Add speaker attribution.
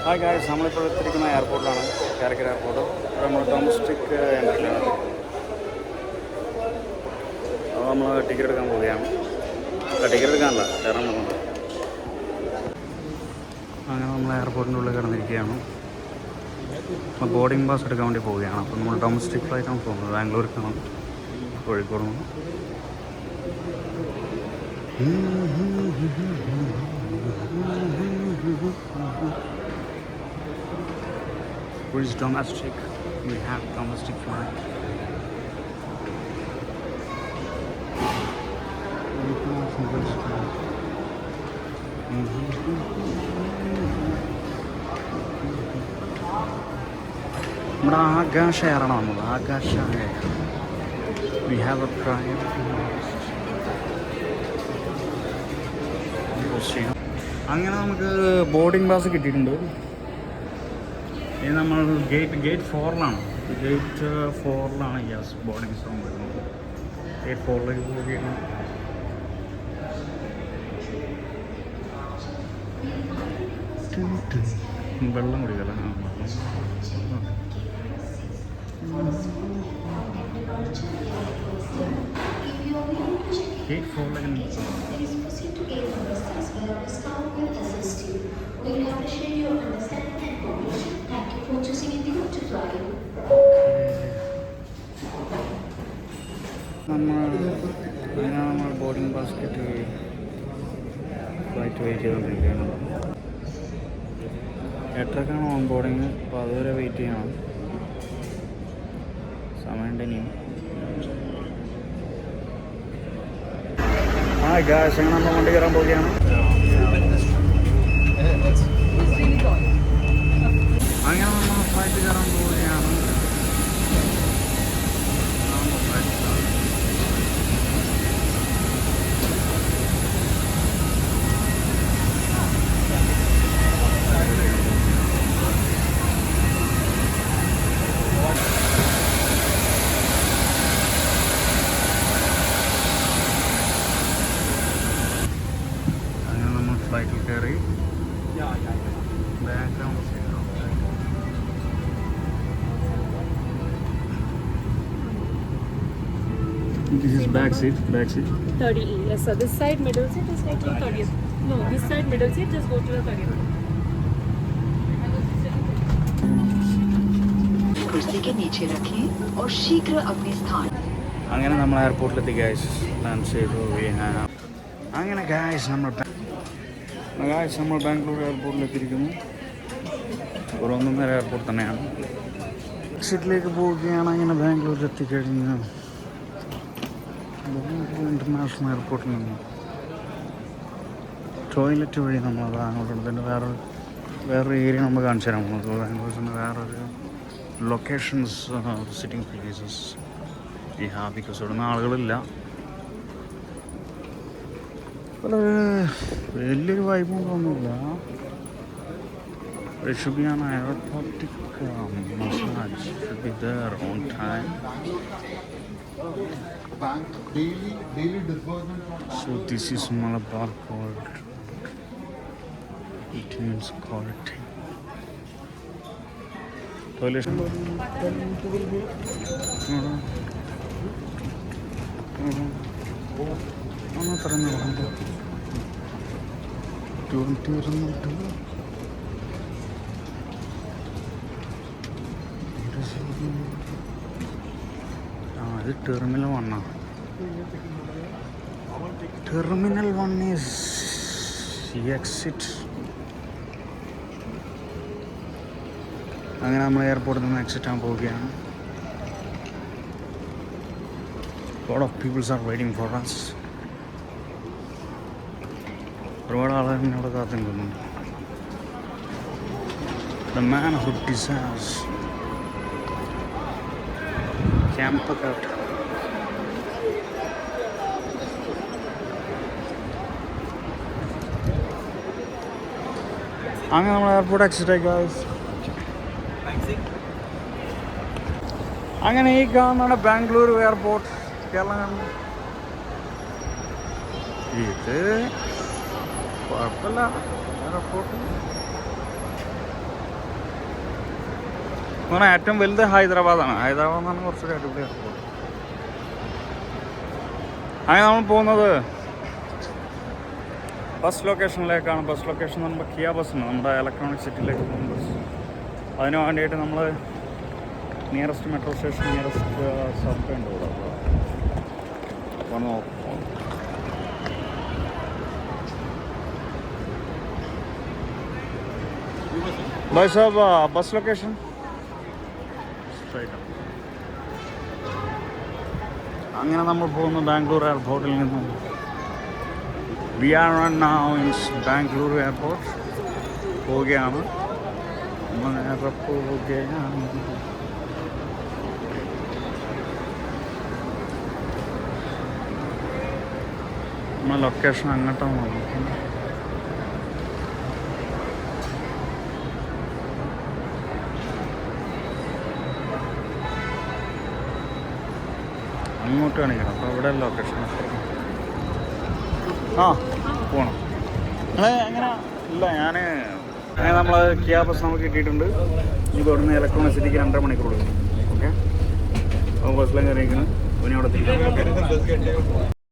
Speaker 1: Hi guys, നമ്മളിപ്പോൾ എത്തിയിരിക്കുന്ന എയർപോർട്ടിലാണ്, Calicut airport. ഇപ്പോൾ നമ്മൾ ഡൊമസ്റ്റിക് എൻട്രിയിലാണ്. അപ്പോൾ നമ്മൾ ടിക്കറ്റ് എടുക്കാൻ പോവുകയാണ്. ടിക്കറ്റ് എടുക്കാനല്ല, കയറാൻ പോകുന്നത്. അങ്ങനെ നമ്മൾ എയർപോർട്ടിൻ്റെ ഉള്ളിൽ കിടന്നിരിക്കുകയാണ്. അപ്പോൾ ബോർഡിംഗ് പാസ് എടുക്കാൻ വേണ്ടി പോവുകയാണ്. അപ്പോൾ നമ്മൾ ഡൊമസ്റ്റിക് ഫ്ലൈറ്റാണ് പോകുന്നത്, ബാംഗ്ലൂരിലേക്കാണ്, കോഴിക്കോട് നിന്ന്. Which domestic? We have domestic flight. നമ്മുടെ ആകാശ എയറാണ് വന്നത്, ആകാശ air. We have a private. അങ്ങനെ നമുക്ക് ബോർഡിംഗ് പാസ് കിട്ടിയിട്ടുണ്ട്. ഇനി നമ്മൾ ഗേറ്റ് 4ലാണ്. ഗേറ്റ് 4ലാണ് യെസ് ബോർഡിംഗ് സോൺ വരുന്നത്. ഗേറ്റ് 4ലേക്ക് പോവുകയാണ്. വെള്ളം കുടിക്കല. ഗേറ്റ് 4ലേക്ക് നമ്മൾ ബോർഡിംഗ് പാസ് കിട്ടി ഫ്ലൈറ്റ് വെയിറ്റ് ചെയ്തുകൊണ്ടിരിക്കുകയാണ്. 8:00ക്കാണ് ഓൺ ബോർഡിങ്. അപ്പോൾ അതുവരെ വെയിറ്റ് ചെയ്യണം, സമയമുണ്ട് ഇനിയും. ഗായ്സ്, അങ്ങനെ നമ്മൾ വണ്ടി കയറാൻ പോവുകയാണ്. അങ്ങനെ നമ്മൾ ഫ്ലൈറ്റ് കയറാൻ പോവുകയാണ്. ഫ്ലൈറ്റിൽ കയറി This is back seat.
Speaker 2: 30E. Yes, sir. This side middle seat just go to the 30th. No, this side middle seat just go to the 30th.
Speaker 3: कुर्सी के नीचे रखें और शीघ्र अपने स्थान.
Speaker 1: അങ്ങനെ നമ്മൾ എയർപോർട്ടിലെത്തി ഗായ്സ്. ലാൻഡ് ചെയ്തു. അങ്ങനെ ഗായ്സ് നമ്മൾ ബാംഗ്ലൂർ എയർപോർട്ടിലെത്തിയിരിക്കുന്നു. ഒരു 1.5 എയർപോർട്ട് തന്നെയാണ്. എക്സിറ്റിലേക്ക് പോവുകയാണ്. അങ്ങനെ ബാംഗ്ലൂരിൽ എത്തിക്കഴിഞ്ഞു. ബാംഗ്ലൂർ ഇൻ്റർനാഷണൽ എയർപോർട്ടിൽ നിന്ന് ടോയ്ലറ്റ് വഴി നമ്മൾ അങ്ങോട്ട് വേറൊരു ഏരിയ നമ്മൾ കാണിച്ചു തരാൻ പോകുന്നത്. ബാംഗ്ലൂരിൽ വേറൊരു ലൊക്കേഷൻസ്, സിറ്റിംഗ് പ്ലേസസ് ബിക്കോസ് ഇവിടെ നിന്ന് ആളുകളില്ല. വലിയൊരു വൈബും തോന്നുന്നില്ല. It should be an aerobatic massage. Should be there on time. Daily disbursement. So this is Malabar Gold. It means quality. Toilet. തുറന്നു ഇത് ടെർമിനൽ 1. Terminal 1 is exit. അങ്ങനെ നമ്മൾ എയർപോർട്ടിൽ നിന്ന് എക്സിറ്റ് ആകാൻ പോവുകയാണ്. Lot of peoples are waiting for us. ഒരുപാട് ആളുകൾ ഇവിടെ കാത്തിരിക്കുന്നുണ്ട്. ദ മാൻ ഹു ഡിസേർവ്സ് ക്യാമ്പൊക്കെ ഔട്ട്. അങ്ങനെ നമ്മൾ എയർപോർട്ട് എക്സിറ്റ് ആയി ഗായ്സ്. അങ്ങനെ ഈ കാണുന്നതാണ് ബാംഗ്ലൂർ എയർപോർട്ട്, കേരളം. ഇത് കുഴപ്പമില്ല എയർപോർട്ട്. പറഞ്ഞാൽ ഏറ്റവും വലുത് ഹൈദരാബാദാണ്. ഹൈദരാബാദാണ് കുറച്ചൊരു അടിപൊളി എയർപോർട്ട്. അങ്ങനെ നമ്മൾ പോകുന്നത് ബസ് ലൊക്കേഷനിലേക്കാണ്. ബസ് ലൊക്കേഷൻ എന്ന് പറയുമ്പോൾ കിയ ബസ്സുണ്ട്, നമ്മുടെ ഇലക്ട്രോണിക് സിറ്റിയിലേക്ക് പോകുന്ന ബസ്. അതിന് വേണ്ടിയിട്ട് നമ്മൾ nearest metro station, nearest subway ഉണ്ട് ഇവിടെ. അപ്പോൾ നോക്കും. भाई साहब बस लोकेशन സ്ട്രൈറ്റ്. അങ്ങനെ നമ്മൾ പോകുന്നു ബാംഗ്ലൂർ എയർപോർട്ടിൽ നിന്നും. We are now in Bangalore airport. പോവുകയാണ്, നമ്മൾ നേരെ പോവുകയാണ്. നമ്മൾ ലൊക്കേഷൻ അങ്ങോട്ടാണ് നോക്കുന്നത്. അങ്ങോട്ട് കാണിക്കണം. അപ്പോൾ ഇവിടെ ലൊക്കേഷൻ പോകണം. നിങ്ങൾ എങ്ങനെ ഇല്ല, അങ്ങനെ നമ്മൾ കിയ ബസ് നമുക്ക് കിട്ടിയിട്ടുണ്ട്. ഇപ്പോൾ ഇവിടുന്ന് ഇലക്ട്രോണിക് സിറ്റിക്ക് 2.5 മണിക്കൂർ കൊടുക്കും. ഓക്കെ, അപ്പോൾ ബസ്സിലും കയറിയിരിക്കണം. ഇനി അവിടെ തിരിക്കണം.